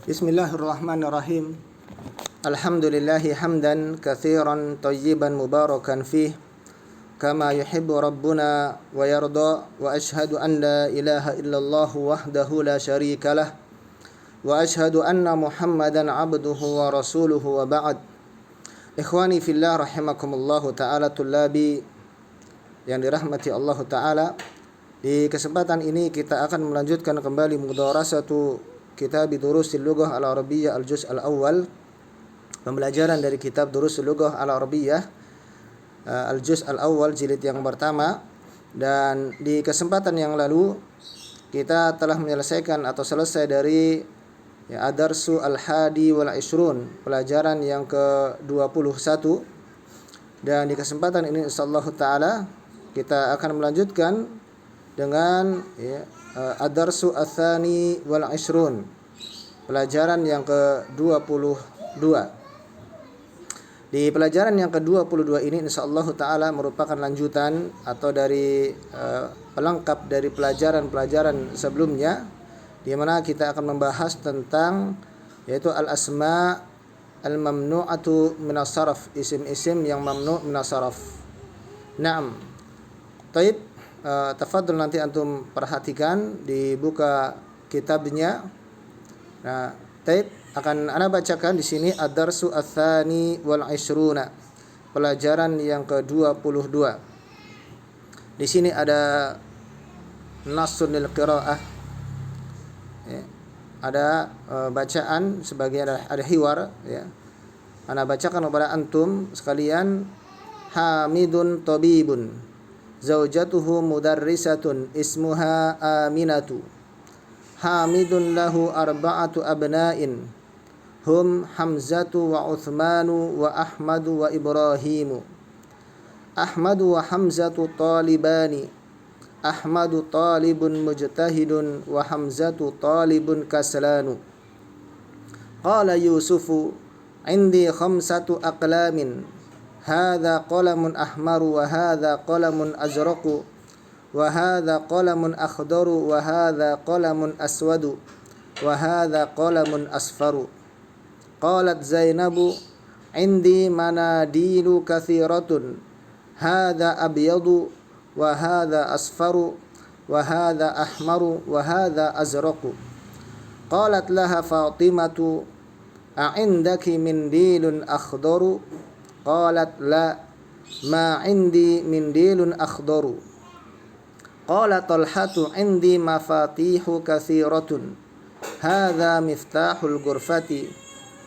Bismillahirrahmanirrahim. Alhamdulillahi hamdan katsiran tayyiban mubarakan fih kama yuhibbu rabbuna wa yarda, wa ashhadu an la ilaha illallah wahdahu la syarikalah, wa ashhadu anna Muhammadan abduhu wa rasuluhu, wa ba'd. Ikhwani fillah rahimakumullahu ta'ala, tullabi yang dirahmati Allah ta'ala. Di kesempatan ini kita akan melanjutkan kembali mudarasatu kitab Durusil Lughah Al-Arabiyyah Al-Juz' Al-Awwal, pembelajaran dari kitab Durusil Lughah Al-Arabiyyah Al-Juz' Al-Awwal jilid yang pertama. Dan di kesempatan yang lalu kita telah menyelesaikan atau selesai dari Ad-Darsu Al-Hadi wal Ishrun, pelajaran yang ke-21. Dan di kesempatan ini insyaallah taala kita akan melanjutkan dengan Ad-Darsu Ats-Tsani wal Ishrun, pelajaran yang ke-22. Di pelajaran yang ke-22 ini insyaallah taala merupakan lanjutan atau dari pelengkap dari pelajaran-pelajaran sebelumnya, di mana kita akan membahas tentang yaitu al-asma al-mamnu'atu minas sarf, isim-isim yang mamnu' minas sarf. Naam. Taib, tafadhol nanti antum perhatikan, dibuka kitabnya. Nah, taib akan ana bacakan di sini Ad-Darsu Ats-Tsani wal Ishruna, pelajaran yang ke-22. Di sini ada nasun lil qiraah. Ada bacaan, sebagian ada hiwar ya. Ana bacakan kepada antum sekalian. Hamidun tabibun, zaujatuhu mudarrisatun, ismuha Aminatu. Hamidun lahu arba'atu abna'in, hum Hamzatu wa Uthmanu wa Ahmadu wa Ibrahimu. Ahmadu wa Hamzatu talibani, Ahmadu talibun mujtahidun wa Hamzatu talibun kaslanu. Qala Yusufu indi khamsatu aqlamin, hadha qalamun ahmaru wa hadha qalamun azraqu wa hadha qalamun akhdaru wa hadha qalamun aswadu wa hadha qalamun asfaru. Qalat Zainabu indi manadilu kathiratun, hadha abyadu wa hadha asfaru wa hadha ahmaru wa hadha azraqu. Qalat laha Fatimatu a'indaki mindilun akhdaru, qalat la ma indi mindilun akhdaru. Qala Talhatu indi mafatihu kathiratun, hadha miftahul ghurfati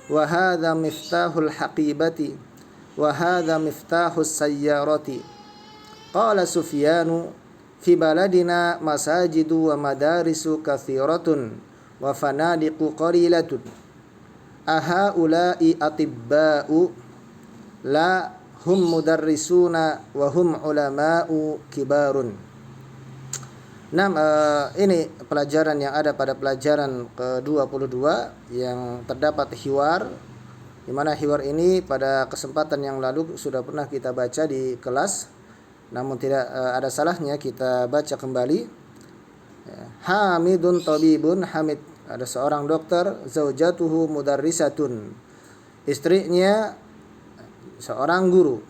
wa hadha miftahul haqibati wa hadha miftahus sayyarati. Qala Sufyanu fi baladina masajidu wa madarisu kathiratun wa fanadiqu qalilatun, ahaula'i atibba'u, la hum mudarrisuna wa hum ulama'u kibarun. Nah, ini pelajaran yang ada pada pelajaran ke-22 yang terdapat hiwar, di mana hiwar ini pada kesempatan yang lalu sudah pernah kita baca di kelas, namun tidak ada salahnya kita baca kembali. Hamidun tabibun, Hamid ada seorang dokter, zaujatuhu mudarrisatun, istrinya seorang guru.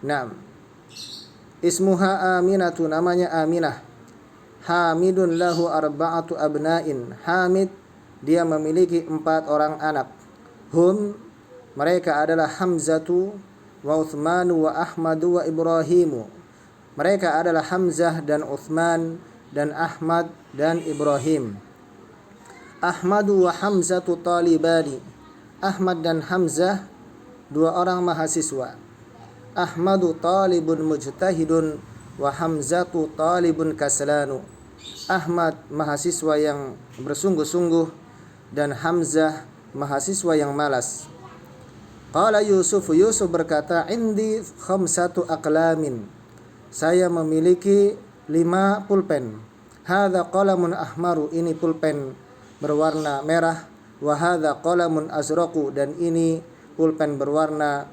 Nah, ismuha Aminatu, namanya Aminah. Hamidun lahu arba'atu abna'in, Hamid dia memiliki 4 orang anak. Hum, mereka adalah Hamzatu wa Uthmanu wa Ahmadu wa Ibrahimu. Mereka adalah Hamzah dan Uthman dan Ahmad dan Ibrahim. Ahmadu wa Hamzatu talibani, Ahmad dan Hamzah 2 orang mahasiswa. Ahmadu talibun mujtahidun wa Hamzatu talibun kaslanu. Ahmad mahasiswa yang bersungguh-sungguh dan Hamzah mahasiswa yang malas. Qala Yusuf, Yusuf berkata, indi khamsatu aqlamin, saya memiliki 5 pulpen. Hadza qalamun ahmaru, ini pulpen berwarna merah. Wa hadza qalamun azraqu, dan ini pulpen berwarna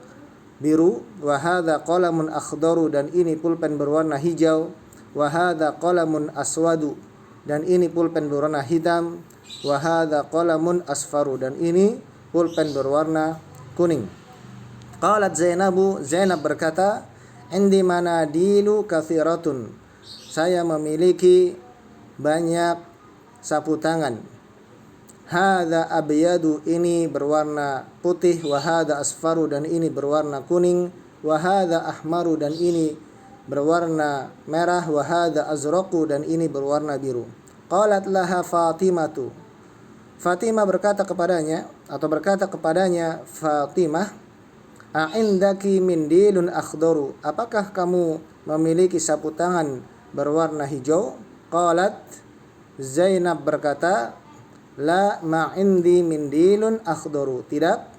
biru. Wa hadza qalamun akhdaru, dan ini pulpen berwarna hijau. Wa hadza qalamun aswadu, dan ini pulpen berwarna hitam, wa hadza qalamun asfaru, dan ini pulpen berwarna kuning. Qalat Zainabu, Zainab berkata, indi manadilu kathiratun, saya memiliki banyak sapu tangan. Hadza abyadu, ini berwarna putih, wa hadza asfaru, dan ini berwarna kuning, wa hadza ahmaru, dan ini berwarna merah, wa hadza azraqu, dan ini berwarna biru. Qalat laha Fatimatu, Fatimah berkata kepadanya Fatimah, a'indaki mindilun akhdaru, apakah kamu memiliki sapu tangan berwarna hijau? Qalat, Zainab berkata, la ma'indi mindilun akhdaru, tidak,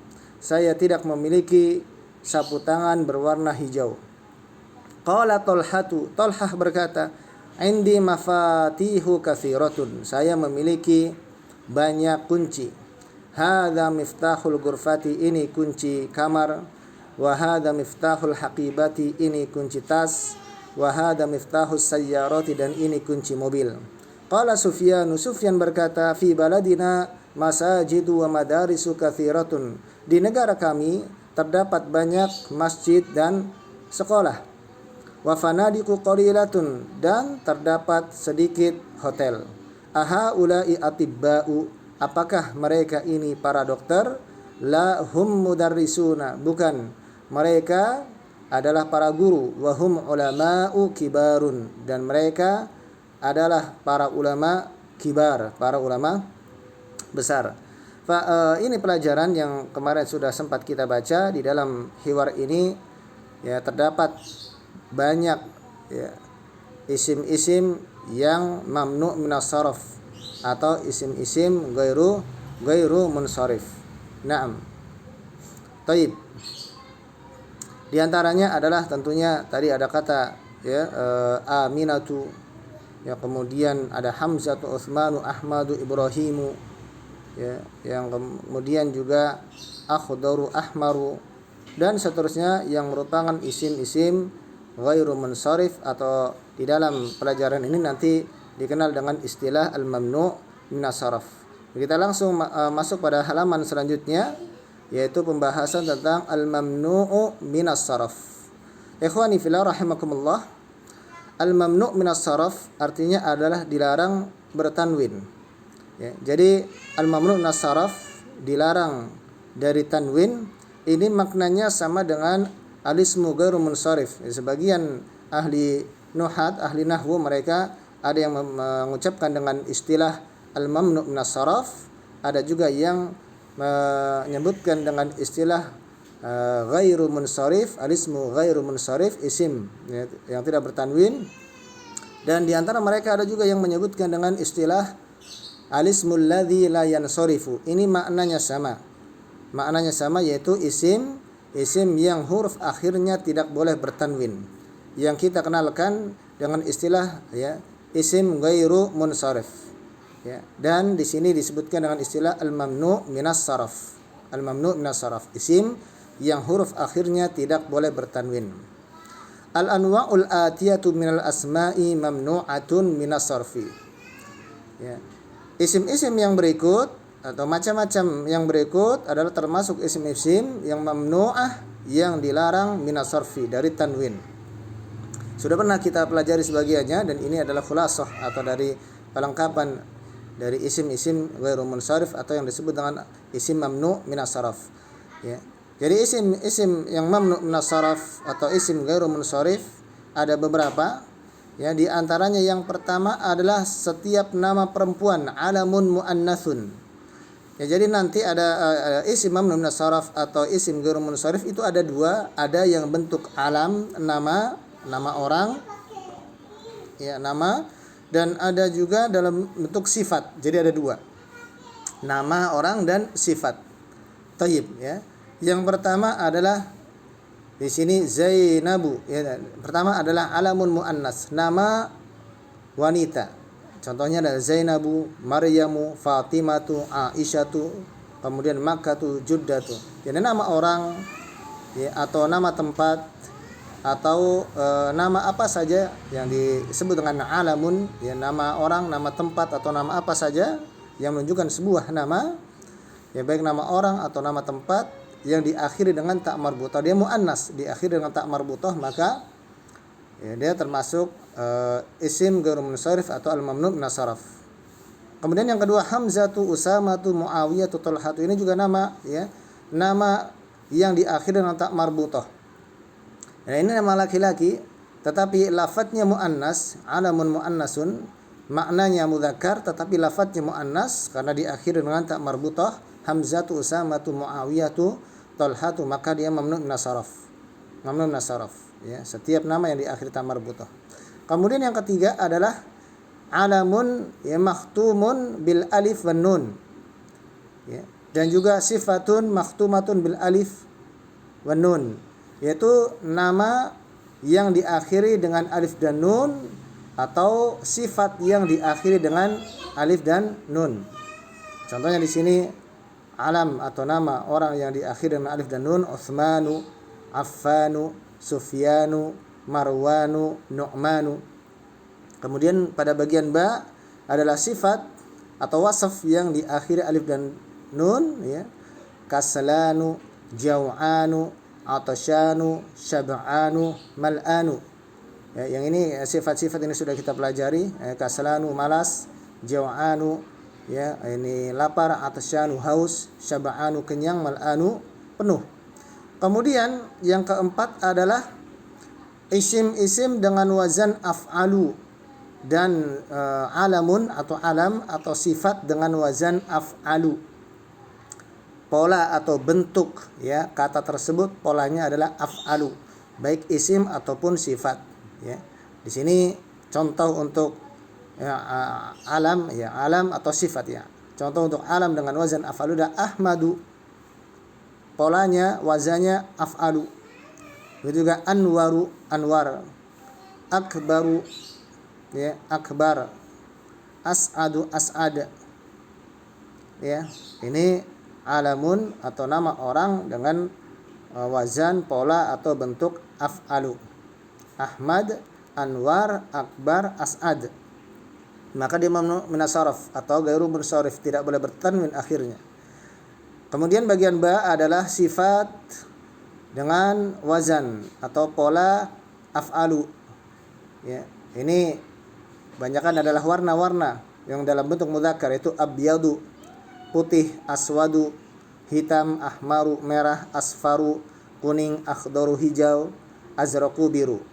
saya tidak memiliki sapu tangan berwarna hijau. Qala Talhatu, Talhah berkata, indi mafatihu kathiratun, saya memiliki banyak kunci. Hadza miftahul ghurfati, ini kunci kamar, wa hadza miftahul haqibati, ini kunci tas, wa hadza miftahus sayyarati, dan ini kunci mobil. Qala Sufyan, Sufyan berkata, fi baladina masajidu wa madarisu kathiratun, di negara kami terdapat banyak masjid dan sekolah. Wa fanadiqu qalilatun, dan terdapat sedikit hotel. Aha ulai atibba'u, apakah mereka ini para dokter? La hum mudarrisuna, bukan, mereka adalah para guru. Wa hum ulama'u kibarun, dan mereka adalah para ulama kibar, para ulama besar. Ini pelajaran yang kemarin sudah sempat kita baca. Di dalam hiwar ini ya terdapat banyak ya, isim-isim yang mamnu' minas sarf atau isim-isim ghairu munsharif. Naam. Taib. Di antaranya adalah tentunya tadi ada kata ya Aminatu, ya, kemudian ada Hamzatu, Utsmanu, Ahmadu, Ibrahimu, ya, yang kemudian juga Akhdaru, Ahmaru, dan seterusnya yang merupakan isim-isim ghairu munsharif, atau di dalam pelajaran ini nanti dikenal dengan istilah al-mamnu' minas sarf. Kita langsung masuk pada halaman selanjutnya, yaitu pembahasan tentang al-mamnu'u minas sarf. Ikhwani fillah rahimakumullah, al-mamnu' minas sarf artinya adalah dilarang bertanwin. Ya, jadi al-mamnu' minas sarf, dilarang dari tanwin, ini maknanya sama dengan alismu ghairu munsharif. Sebagian ahli nuhat, ahli nahwu, mereka ada yang mengucapkan dengan istilah al-mamnu' minas sarf, ada juga yang menyebutkan dengan istilah ghairu munsharif, alismu ghairu munsharif, isim ya, yang tidak bertanwin. Dan di antara mereka ada juga yang menyebutkan dengan istilah alismul ladzi la yansarifu. Ini maknanya sama. Maknanya sama, yaitu isim yang huruf akhirnya tidak boleh bertanwin, yang kita kenalkan dengan istilah ya isim ghairu munsharif. Ya, dan di sini disebutkan dengan istilah al-mamnu' minas sarf. Al-mamnu' minas sarf, isim yang huruf akhirnya tidak boleh bertanwin. Al-anwa'ul atiyatu minal asma'i mamnu'atun minas sarfi. Ya. Isim-isim yang berikut atau macam-macam yang berikut adalah termasuk isim-isim yang mamnu'ah, yang dilarang minas sarfi, dari tanwin. Sudah pernah kita pelajari sebagiannya, dan ini adalah khulasah atau dari pelengkapan dari isim-isim ghairu munsharif atau yang disebut dengan isim mamnu' minas sarf. Ya. Jadi isim yang mamnu' minas sarf atau isim ghairu munsharif ada beberapa. Ya, di antaranya yang pertama adalah setiap nama perempuan, alamun muannatsun. Ya, jadi nanti ada isim mamnu' minas sarf atau isim ghairu munsharif itu ada dua, ada yang bentuk alam, nama orang, ya, nama, dan ada juga dalam bentuk sifat. Jadi ada dua, nama orang dan sifat. Taib, ya. Yang pertama adalah di sini Zainabu, ya. Pertama adalah alamun muannas, nama wanita. Contohnya adalah Zainabu, Maryamu, Fatimatu, Aisyatu, kemudian Makkatu, Juddatu. Jadi nama orang ya, atau nama tempat atau nama apa saja yang disebut dengan alamun, ya, nama orang, nama tempat atau nama apa saja yang menunjukkan sebuah nama, ya, baik nama orang atau nama tempat yang diakhiri dengan ta marbutah, dia muannas diakhiri dengan ta marbutah, maka ya, dia termasuk isim ghairu munsharif atau al-mamnu' min as-sarf. Kemudian yang kedua, Hamzatu, Usamatu, Muawiyatu, Talhatu, ini juga nama, ya, nama yang diakhiri dengan ta marbutah. Nah, ini nama laki-laki tetapi lafadznya muannas, alamun muannasun, maknanya mudzakkar tetapi lafadznya muannas karena diakhiri dengan ta marbutah, Hamzatu, Usamatu, Muawiyatu, Talhatu, maka dia mamnu' min as-sarf. Mamnu' min as-sarf, ya, setiap nama yang diakhiri ta marbutah. Kemudian yang ketiga adalah alamun, ya, makhtumun bil alif wan nun, ya, dan juga sifatun makhtumatun bil alif wan nun, yaitu nama yang diakhiri dengan alif dan nun atau sifat yang diakhiri dengan alif dan nun. Contohnya di sini alam atau nama orang yang diakhiri dengan alif dan nun, Utsmanu, Affanu, Sufyanu, Marwanu, Nu'manu. Kemudian pada bagian ba adalah sifat atau wasaf yang diakhiri alif dan nun, ya, Kaslanu, Jau'anu, Atasyanu, Syab'anu, Mal'anu. Ya, yang ini sifat-sifat ini sudah kita pelajari. Kaslanu malas, Jau'anu, ya, ini lapar, Atasyanu haus, Syab'anu kenyang, Mal'anu penuh. Kemudian yang keempat adalah isim-isim dengan wazan af'alu dan alamun atau alam atau sifat dengan wazan af'alu. Pola atau bentuk, ya, kata tersebut polanya adalah af'alu, baik isim ataupun sifat, ya. Di sini contoh untuk, ya, alam, ya, alam atau sifat, ya. Contoh untuk alam dengan wazan af'alu adalah Ahmadu, polanya wazannya af'alu. Begitu juga Anwaru, anwar. Akbaru, ya, akbar. As'adu, as'ad, ya. Ini alamun atau nama orang dengan wazan, pola atau bentuk af'alu. Ahmad, Anwar, Akbar, As'ad. Maka dia mamnu' min as-sarf atau ghairu munsharif, tidak boleh bertanwin akhirnya. Kemudian bagian ba adalah sifat dengan wazan atau pola af'alu, ya. Ini banyakan adalah warna-warna yang dalam bentuk mudzakkar, yaitu abyadu, putih, aswadu, hitam, ahmaru, merah, asfaru, kuning, akhdaru, hijau, azraqu, biru,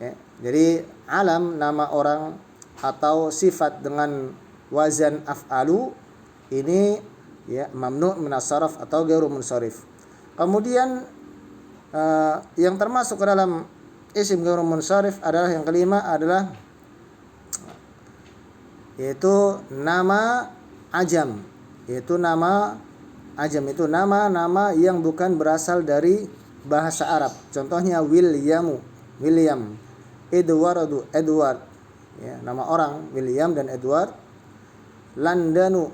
ya. Jadi alam nama orang atau sifat dengan wazan af'alu ini, ya, mamnu' min as-sarf atau ghairu munsharif. Kemudian yang termasuk ke dalam isim ghairu munsharif adalah yang kelima adalah yaitu nama ajam. Yaitu nama ajam itu nama-nama yang bukan berasal dari bahasa Arab. Contohnya Williamu, William, Edwardu, Edward, ya, nama orang William dan Edward. Londonu,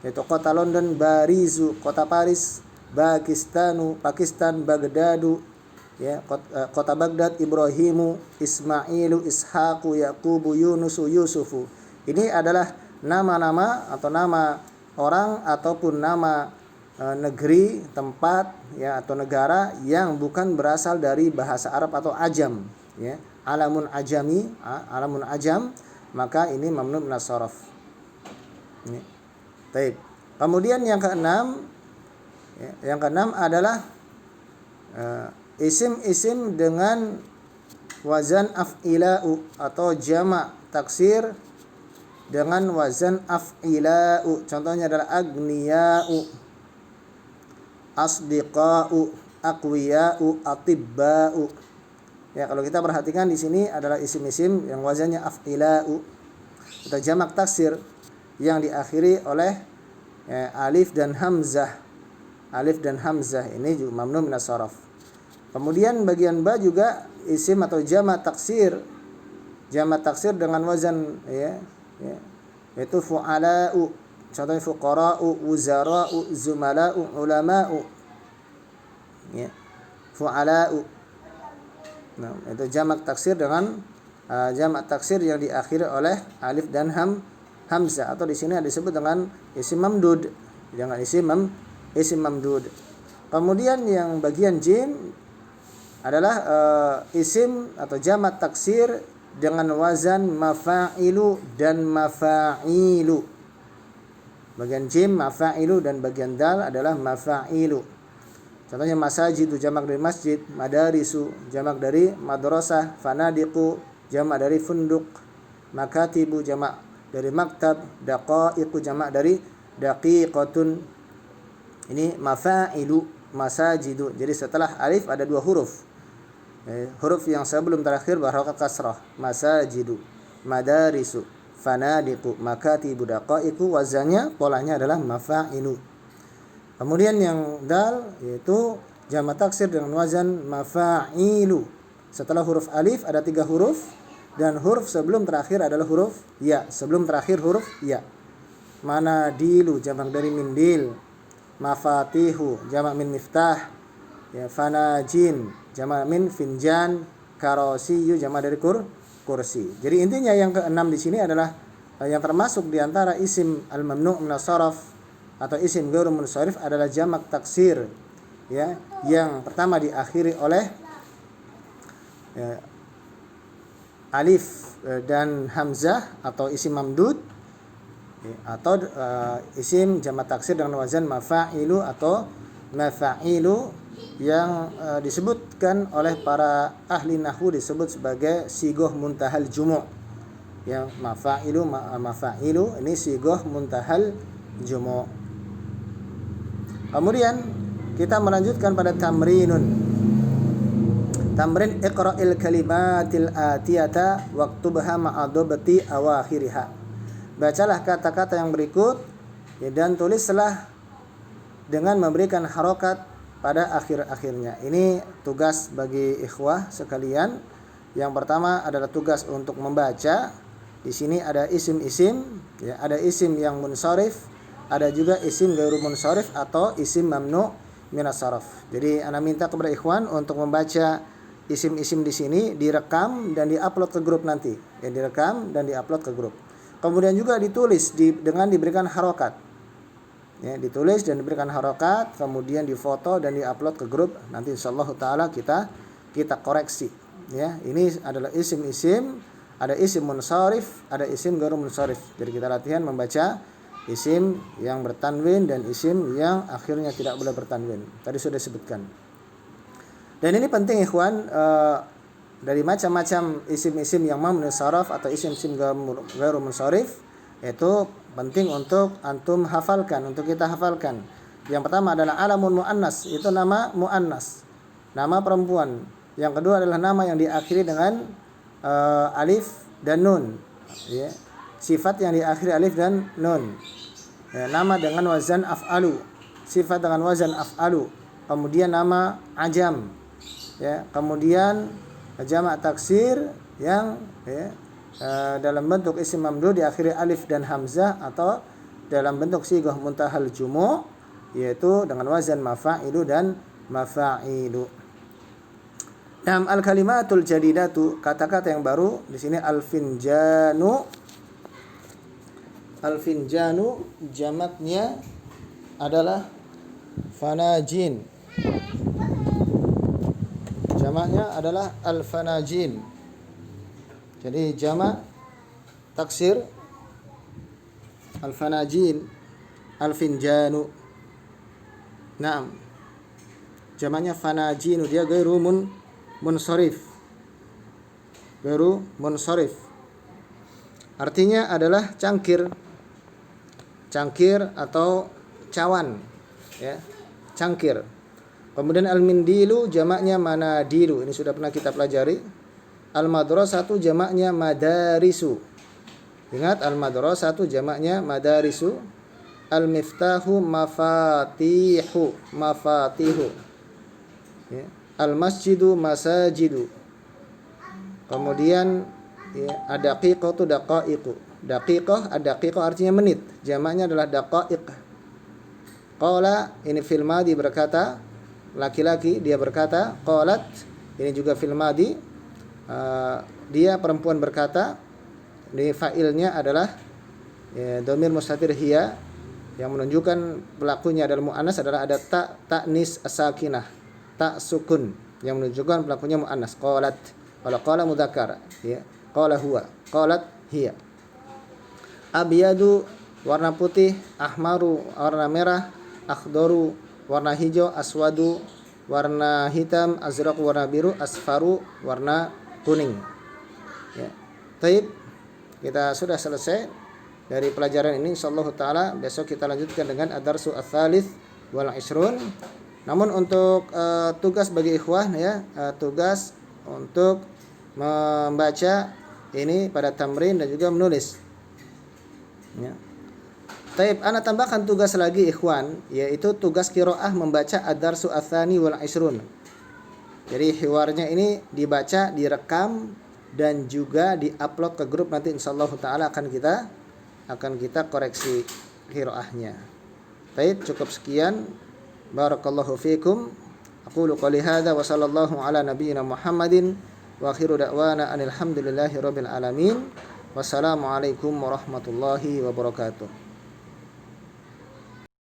yaitu kota London. Barizu, kota Paris. Pakistanu, Pakistan. Baghdadu, ya, kota Baghdad. Ibrahimu, Ismailu, Ishaqu, Yaqubu, Yunusu, Yusufu. Ini adalah nama-nama atau nama orang ataupun nama negeri, tempat, ya, atau negara yang bukan berasal dari bahasa Arab atau ajam, ya. Alamun ajami, alamun ajam, maka ini mamnu' min as-sarf. Baik. Kemudian yang keenam, ya, yang keenam adalah isim-isim dengan wazan af'ila'u atau jamak taksir dengan wazan af'ila'u. Contohnya adalah agniya'u, asdiqa'u, aqwiya'u, atibba'u. Ya, kalau kita perhatikan di sini adalah isim-isim yang wazannya af'ila'u atau jamak taksir yang diakhiri oleh, ya, alif dan hamzah. Alif dan hamzah ini juga mamnu' min as-sarf. Kemudian bagian ba juga isim atau jamak taksir. Jamak taksir dengan wazan, ya, yaitu fu'ala'u. Contohnya fuqara'u, wuzara'u, zumala'u, ulama'u, ya, fu'ala'u. Nah, itu jamak taksir dengan jamak taksir yang diakhiri oleh alif dan hamzah, atau di sini disebut dengan isim mamdud, dengan isim mamdud. Kemudian yang bagian jim adalah isim atau jamak taksir dengan wazan mafa'ilu dan mafa'ilu. Bagian jim mafa'ilu dan bagian dal adalah mafa'ilu. Contohnya masajidu jamak dari masjid, madarisu jamak dari madrasah, fanadiqu jamak dari funduk, makatibu jamak dari maktab, daqaiqu jamak dari daqiqatun. Ini mafa'ilu, masajidu. Jadi setelah alif ada dua huruf. Huruf yang sebelum terakhir berharokat kasrah, masajidu, madarisu, fanadiqu, makatibu, daqaiqu. Wazannya polanya adalah mafa'ilu. Kemudian yang dal yaitu jamak taksir dengan wazan mafa'ilu. Setelah huruf alif ada 3 huruf, dan huruf sebelum terakhir adalah huruf ya. Sebelum terakhir huruf ya. Manadilu jamak dari mindil, mafatihu jamak min miftah, ya, fanajin jamak min finjan, karosiyu jamak dari kursi. Jadi intinya yang keenam di sini adalah yang termasuk di antara isim al-mamnu' min as-sarf atau isim ghairu munsharif adalah jamak taksir, ya, yang pertama diakhiri oleh alif dan hamzah atau isim mamdud, atau isim jamak taksir dengan wazan mafa'ilu atau mafa'ilu yang disebutkan oleh para ahli nahwu disebut sebagai sigoh muntahal jumu'. Ya, mafa'ilu ini sigoh muntahal jumu'. Kemudian kita melanjutkan pada tamrinun. Tamrin iqra'il kalimatil atiyata waktubha ma'adobati awakhiriha. Bacalah kata-kata yang berikut, ya, dan tulislah dengan memberikan harokat pada akhir-akhirnya. Ini tugas bagi ikhwah sekalian. Yang pertama adalah tugas untuk membaca. Di sini ada isim-isim, ya, ada isim yang munsharif, ada juga isim ghairu munsharif atau isim mamnu' minas sarf. Jadi ana minta kepada ikhwan untuk membaca isim-isim di sini, direkam dan diupload ke grup nanti. Ya, direkam dan diupload ke grup. Kemudian juga ditulis dengan diberikan harokat. Ya, ditulis dan diberikan harokat, kemudian difoto dan diupload ke grup. Nanti insyaallah taala kita koreksi. Ya, ini adalah isim-isim, ada isim munsharif, ada isim ghairu munsharif. Jadi kita latihan membaca isim yang bertanwin dan isim yang akhirnya tidak boleh bertanwin. Tadi sudah disebutkan. Dan ini penting ikhwan, dari macam-macam isim-isim yang mamnu saraf atau isim-isim ghairu munsharif, itu penting untuk antum hafalkan, untuk kita hafalkan. Yang pertama adalah alamun muannas, itu nama muannas, nama perempuan. Yang kedua adalah nama yang diakhiri dengan alif dan nun, ya. Sifat yang diakhiri alif dan nun, ya, nama dengan wazan af'alu, sifat dengan wazan af'alu. Kemudian nama ajam, ya. Kemudian jamak taksir yang, ya, dalam bentuk isim mamdud diakhiri alif dan hamzah atau dalam bentuk sighah muntahal jumu', yaitu dengan wazan mafa'ilu dan mafa'ilu. Nam al-kalimatul jadidatu, kata-kata yang baru di sini al-finjanu. Al-finjanu jamaknya adalah fanajin. Jamaknya adalah al-fanajin. Jadi jamak taksir al-fanajin, al-finjanu. Naam. Jamaknya fanajinu, dia ghairu munsharif. Ghairu munsharif. Artinya adalah cangkir. Cangkir atau cawan, ya. Cangkir. Kemudian al-mindilu jamaknya manadilu. Ini sudah pernah kita pelajari. Al-madrasatu jamaknya madarisu. Ingat, al-madrasatu jamaknya madarisu. Al-miftahu mafatihu, mafatihu. Ya. Al-masjidu masajidu. Kemudian, ya, ad-daqiqatu daqaiqu. Daqiqah, ad-daqiqah artinya menit. Jamaknya adalah daqaiq. Qala, ini fil madi berkata, laki-laki dia berkata, qalat, ini juga fil madi. Dia perempuan berkata, di fa'ilnya adalah dhamir mustatir hiya, yang menunjukkan pelakunya adalah muannas adalah ada ta'nis as-sakinah, ta sukun yang menunjukkan pelakunya muannas. Qalat, kalau qala mudzakkar, ya. Qala huwa, qalat hiya. Abyadu warna putih, ahmaru warna merah, akhdaru warna hijau, aswadu warna hitam, azraq warna biru, asfaru warna kuning. Ya. Taib, kita sudah selesai dari pelajaran ini. Insyaallah taala besok kita lanjutkan dengan ad-darsu ats-tsalits wal 'ishrun. Namun untuk tugas bagi ikhwah ya, tugas untuk membaca ini pada tamrin dan juga menulis. Ya. Taib, ana tambahkan tugas lagi ikhwan, yaitu tugas qiraah membaca ad-darsu ats-tsani wal 'ishrun. Jadi hiwarnya ini dibaca, direkam dan juga diupload ke grup, nanti insyaallah taala akan kita koreksi qiraahnya. Baik, cukup sekian. Barakallahu fikum. Aqulu qouli hadza wa sallallahu ala nabiyyina Muhammadin wa akhiru da'wana alhamdulillahi rabbil alamin. Wassalamualaikum warahmatullahi wabarakatuh.